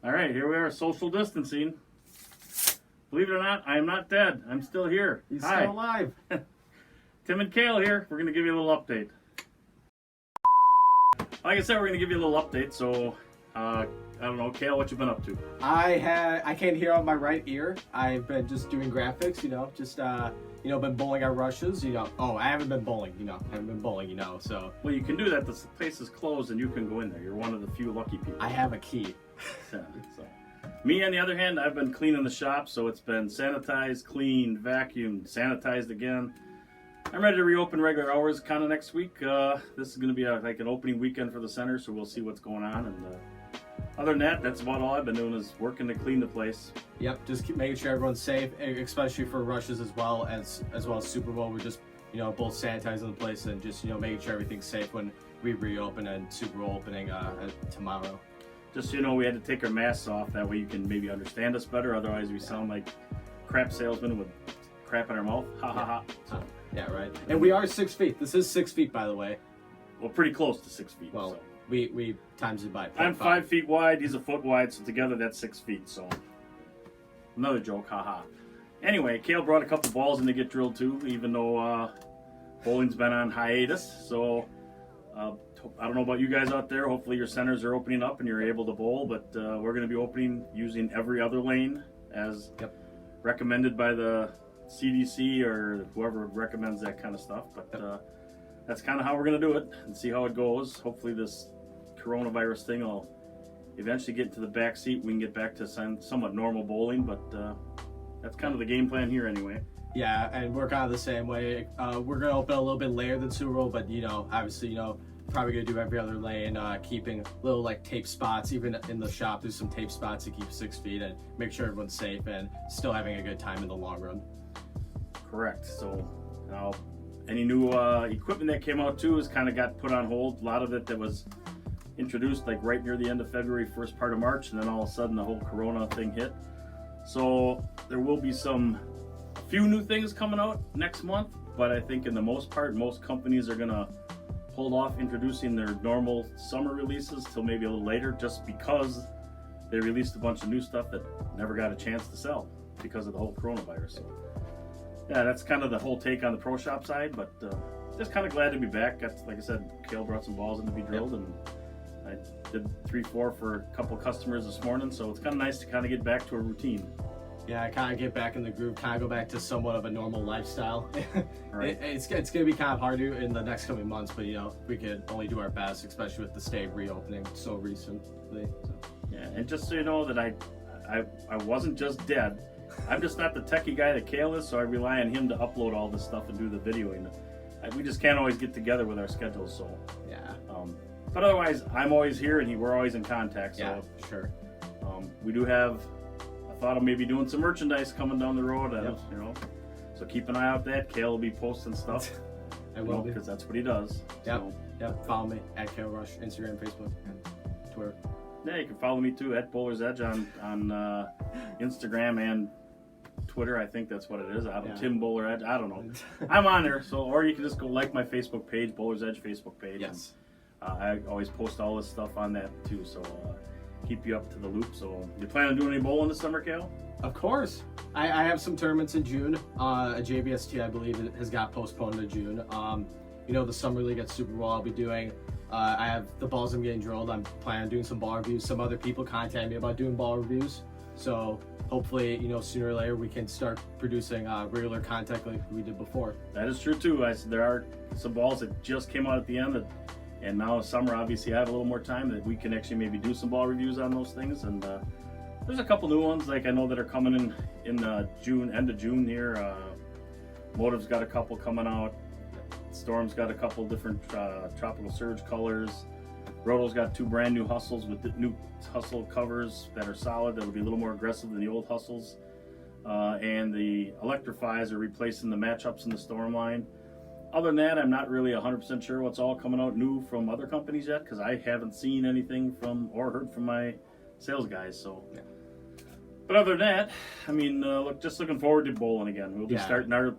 All right, here we are, social distancing. Believe it or not, I am not dead. I'm still here. He's Hi. still alive. Tim and Kale here. We're going to give you a little update. Like I said, we're going to give you a little update. So, I don't know, Kale, what you been up to? I can't hear on my right ear. I've been just doing graphics, been bowling at rushes, Oh, I haven't been bowling, so. Well, you can do that. The place is closed and you can go in there. You're one of the few lucky people. I have a key. So. Me, on the other hand, I've been cleaning the shop, so it's been sanitized, cleaned, vacuumed, sanitized again. I'm ready to reopen regular hours kind of next week. This is going to be like an opening weekend for the center, so we'll see what's going on. And other than that, that's about all I've been doing is working to clean the place. Yep, just keep making sure everyone's safe, especially for rushes as well as Super Bowl. We're just both sanitizing the place and just making sure everything's safe when we reopen and Super Bowl opening tomorrow. Just so you know, we had to take our masks off. That way you can maybe understand us better. Otherwise, we sound like crap salesmen with crap in our mouth. Ha ha ha. So, yeah, right. And we are 6 feet. This is 6 feet, by the way. well, pretty close to 6 feet. Well, so. we times it by 0.5. I'm 5 feet wide. He's a foot wide. So together, that's 6 feet. So another joke. Ha ha. Anyway, Kale brought a couple balls in to get drilled too, even though bowling's been on hiatus. So. I don't know about you guys out there. Hopefully your centers are opening up and you're able to bowl, but we're going to be opening using every other lane as recommended by the CDC or whoever recommends that kind of stuff. But that's kind of how we're going to do it and see how it goes. Hopefully this coronavirus thing will eventually get to the back seat. We can get back to somewhat normal bowling, but that's kind of the game plan here anyway. Yeah, and we're kind of the same way. We're going to open a little bit later than Super Bowl, but obviously, probably gonna do every other lane, keeping little like tape spots, even in the shop. There's some tape spots to keep 6 feet and make sure everyone's safe and still having a good time in the long run. Correct. So now, any new equipment that came out too has kind of got put on hold. A lot of it that was introduced like right near the end of February, first part of March, and then all of a sudden the whole Corona thing hit. So there will be a few new things coming out next month, but I think in the most part, most companies are gonna hold off introducing their normal summer releases till maybe a little later, just because they released a bunch of new stuff that never got a chance to sell because of the whole coronavirus. So, yeah, that's kind of the whole take on the pro shop side, but just kind of glad to be back. Like I said, Kale brought some balls in to be drilled, and I did 3-4 for a couple customers this morning, so it's kind of nice to kind of get back to a routine. Yeah, kind of get back in the groove, kind of go back to somewhat of a normal lifestyle. Right. It's going to be kind of hard to in the next coming months, but we can only do our best, especially with the state reopening so recently. So. Yeah, and just so you know that I wasn't just dead. I'm just not the techie guy that Kale is, so I rely on him to upload all this stuff and do the videoing. We just can't always get together with our schedules, so. Yeah. But otherwise, I'm always here and we're always in contact. So, yeah, sure. We do have. I thought of maybe doing some merchandise coming down the road. So keep an eye out that Kale will be posting stuff. I will because that's what he does. Yep. So. Yep. Follow me at Kale Rush, Instagram, Facebook, and Twitter. Yeah, you can follow me too at Bowler's Edge on Instagram and Twitter. I think that's what it is. Tim Bowler Edge. I don't know. I'm on there. So, or you can just go like my Facebook page, Bowler's Edge Facebook page. Yes. And, I always post all this stuff on that too. So keep you up to the loop. So you plan on doing any bowling this summer, Kale? Of course. I have some tournaments in June. A JBST, I believe, it has got postponed to June. The Summer League at Super Bowl I'll be doing. I have the balls I'm getting drilled. I'm planning on doing some ball reviews. Some other people contact me about doing ball reviews. So hopefully, sooner or later we can start producing regular content like we did before. That is true too. There are some balls that just came out at the end and now summer, obviously I have a little more time that we can actually maybe do some ball reviews on those things. And there's a couple new ones like I know that are coming in June, end of June here. Motive's got a couple coming out. Storm's got a couple different Tropical Surge colors. Roto's got 2 brand new hustles with new hustle covers that are solid. That'll be a little more aggressive than the old hustles. And the Electrifies are replacing the matchups in the Storm line. Other than that, I'm not really 100% sure what's all coming out new from other companies yet because I haven't seen anything from or heard from my sales guys. So, but other than that, I mean, just looking forward to bowling again. We'll be starting our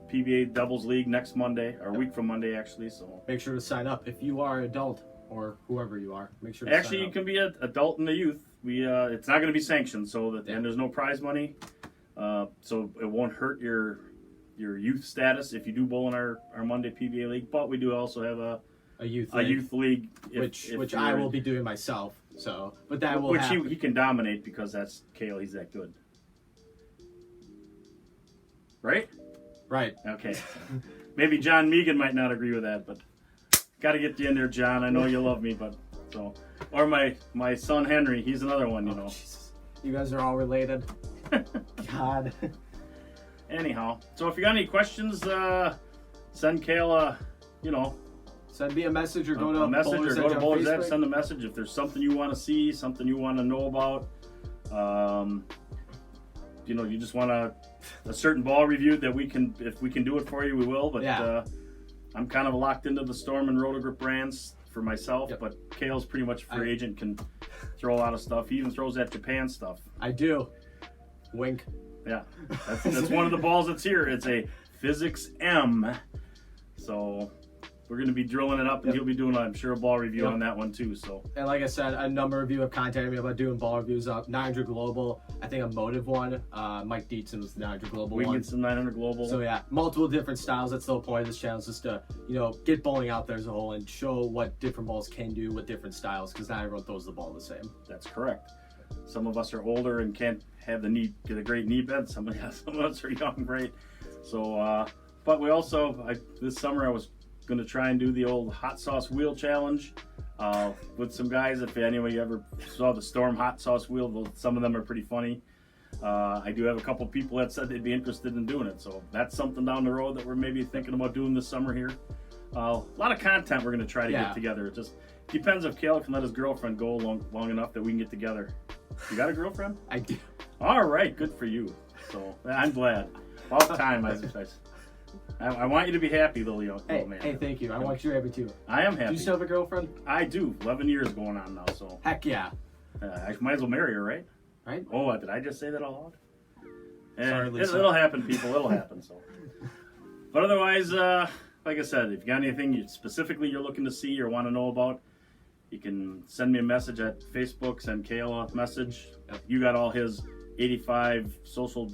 PBA Doubles League next Monday, or a week from Monday actually. So make sure to sign up if you are an adult or whoever you are. Make sure to Actually, sign you up. can be an adult and a youth. It's not going to be sanctioned, and there's no prize money, so it won't hurt your youth status if you do bowl in our Monday PBA league. But we do also have a youth league, which I will be doing myself. So, but that will happen. he can dominate because that's Kale. He's that good, right? Right. Okay. Maybe John Megan might not agree with that, but got to get you in there, John. I know you love me, but so. Or my son Henry, he's another one, you know. Jesus. You guys are all related. God. Anyhow, so if you got any questions, send Kale Send me a message or go to a message or Bowler's go Edge to on Bowler's Edge, Facebook. send a message if there's something you want to see, something you want to know about. You just want a certain ball review that if we can do it for you, we will. But Yeah. I'm kind of locked into the Storm and Rotogrip brands for myself. Yep. But Kale's pretty much a free agent, can throw a lot of stuff. He even throws that Japan stuff. I do. Wink. Yeah, that's one of the balls that's here. It's a Physics M. So we're going to be drilling it up, and he'll be doing, I'm sure, a ball review on that one too. So, and like I said, a number of you have contacted me about doing ball reviews up. 900 Global, I think a Motive one. Mike Dietzen was the 900 Global we one. can get some 900 Global. So yeah, multiple different styles. That's the whole point of this channel, is just to get bowling out there as a whole and show what different balls can do with different styles, because not everyone throws the ball the same. That's correct. Some of us are older and can't have get a great knee bend. Some of us are young, great. So, but we also, this summer I was going to try and do the old hot sauce wheel challenge with some guys. If anybody ever saw the Storm hot sauce wheel, some of them are pretty funny. I do have a couple people that said they'd be interested in doing it. So that's something down the road that we're maybe thinking about doing this summer here. A lot of content we're going to try to get together. It just depends if Kale can let his girlfriend go long enough that we can get together. You got a girlfriend? I do. All right, good for you. So I'm glad. About time. I want you to be happy, though, man. Hey, thank you. I want you happy too. I am happy. Do you still have a girlfriend? I do. 11 years going on now, so. Heck yeah. I might as well marry her, right? Right? Oh, did I just say that all loud? Sorry, Lisa. It'll happen, people. It'll happen. So. But otherwise, like I said, if you got anything specifically you're looking to see or want to know about, you can send me a message at Facebook, send Kale a message. You got all his 85 social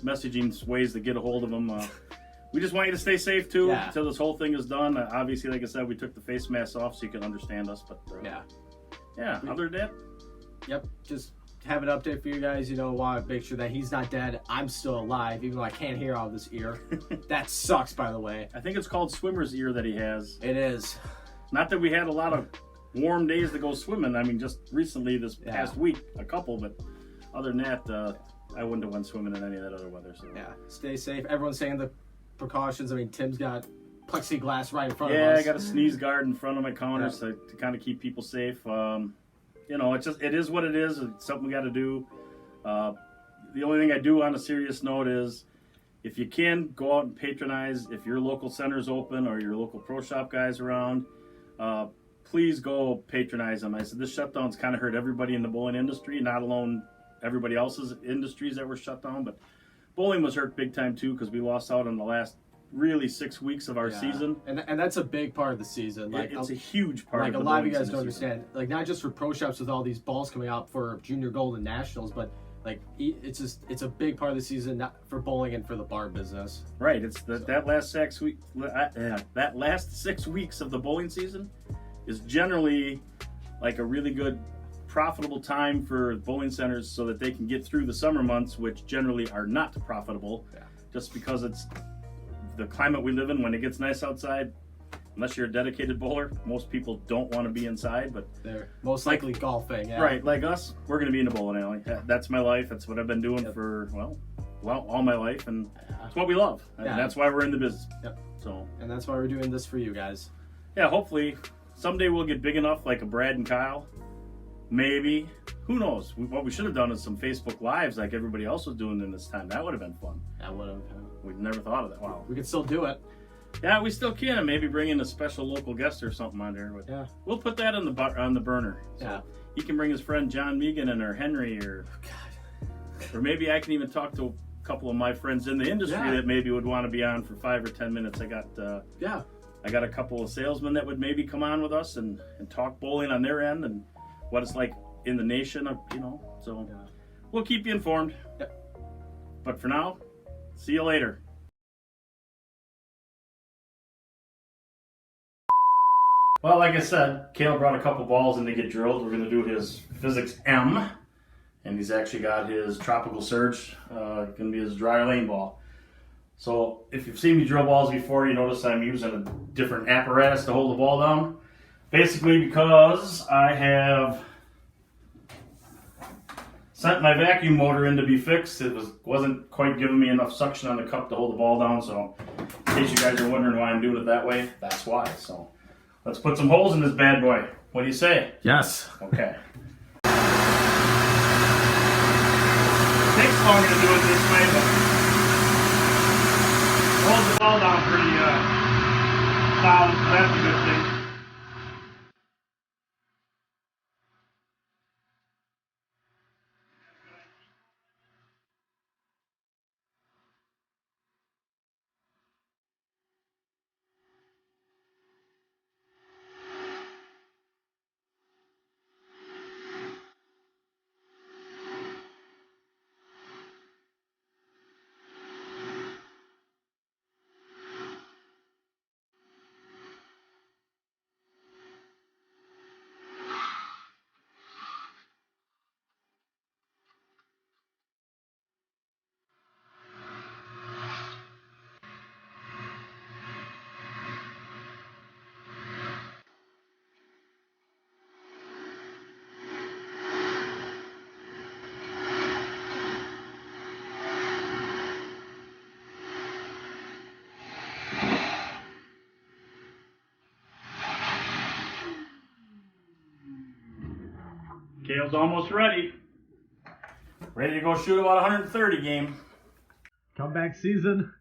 messaging ways to get a hold of him. We just want you to stay safe too until this whole thing is done. Obviously, like I said, we took the face masks off so you can understand us. But other than that, yep, just have an update for you guys. Want to make sure that he's not dead. I'm still alive, even though I can't hear out of this ear. That sucks, by the way. I think it's called swimmer's ear that he has. It is. Not that we had a lot of warm days to go swimming. I mean, just recently this past week, a couple, but other than that, I wouldn't have went swimming in any of that other weather. So yeah, stay safe. Everyone's saying the precautions. I mean, Tim's got plexiglass right in front of us. Yeah, I got a sneeze guard in front of my counter to kind of keep people safe. It is what it is. It's something we got to do. The only thing I do on a serious note is, if you can, go out and patronize. If your local center's open or your local pro shop guys around, please go patronize them. I said this shutdown's kind of hurt everybody in the bowling industry, not alone everybody else's industries that were shut down, but bowling was hurt big time too, because we lost out on the last really 6 weeks of our season. And that's a big part of the season. Like it's a huge part. Like of a the lot of you bowling guys don't season. understand. Like, not just for pro shops with all these balls coming out for Junior Gold and Nationals, but like it's a big part of the season, not for bowling and for the bar business. Right. It's that last 6 weeks. That last 6 weeks of the bowling season is generally like a really good, profitable time for bowling centers, so that they can get through the summer months, which generally are not profitable, just because it's the climate we live in. When it gets nice outside, unless you're a dedicated bowler, most people don't want to be inside. But they're most likely golfing. Yeah. Right, like us, we're going to be in the bowling alley. That's my life. That's what I've been doing for all my life, and it's what we love. And that's why we're in the business. Yep. So, and that's why we're doing this for you guys. Yeah, hopefully someday we'll get big enough, like a Brad and Kyle. Maybe. Who knows? What we should have done is some Facebook Lives like everybody else was doing in this time. That would have been fun. That would have. We've never thought of that. Wow. We could still do it. Yeah, we still can. Maybe bring in a special local guest or something on there. But we'll put that on the burner. So he can bring his friend John Megan and or Henry, or maybe I can even talk to a couple of my friends in the industry that maybe would want to be on for 5 or 10 minutes. I got I got a couple of salesmen that would maybe come on with us and talk bowling on their end and what it's like in the nation of, so we'll keep you informed. But for now, see you later. Well, like I said, Caleb brought a couple balls in to get drilled. We're going to do his Physics M, and he's actually got his Tropical Surge, going to be his dry lane ball. So if you've seen me drill balls before, you notice I'm using a different apparatus to hold the ball down. Basically because I have sent my vacuum motor in to be fixed. It wasn't quite giving me enough suction on the cup to hold the ball down. So in case you guys are wondering why I'm doing it that way, that's why. So let's put some holes in this bad boy. What do you say? Yes. Okay. It takes longer to do it this way, but holds the ball down pretty solid, so that's a good thing. Caleb's almost ready. Ready to go shoot about 130 game. Comeback season.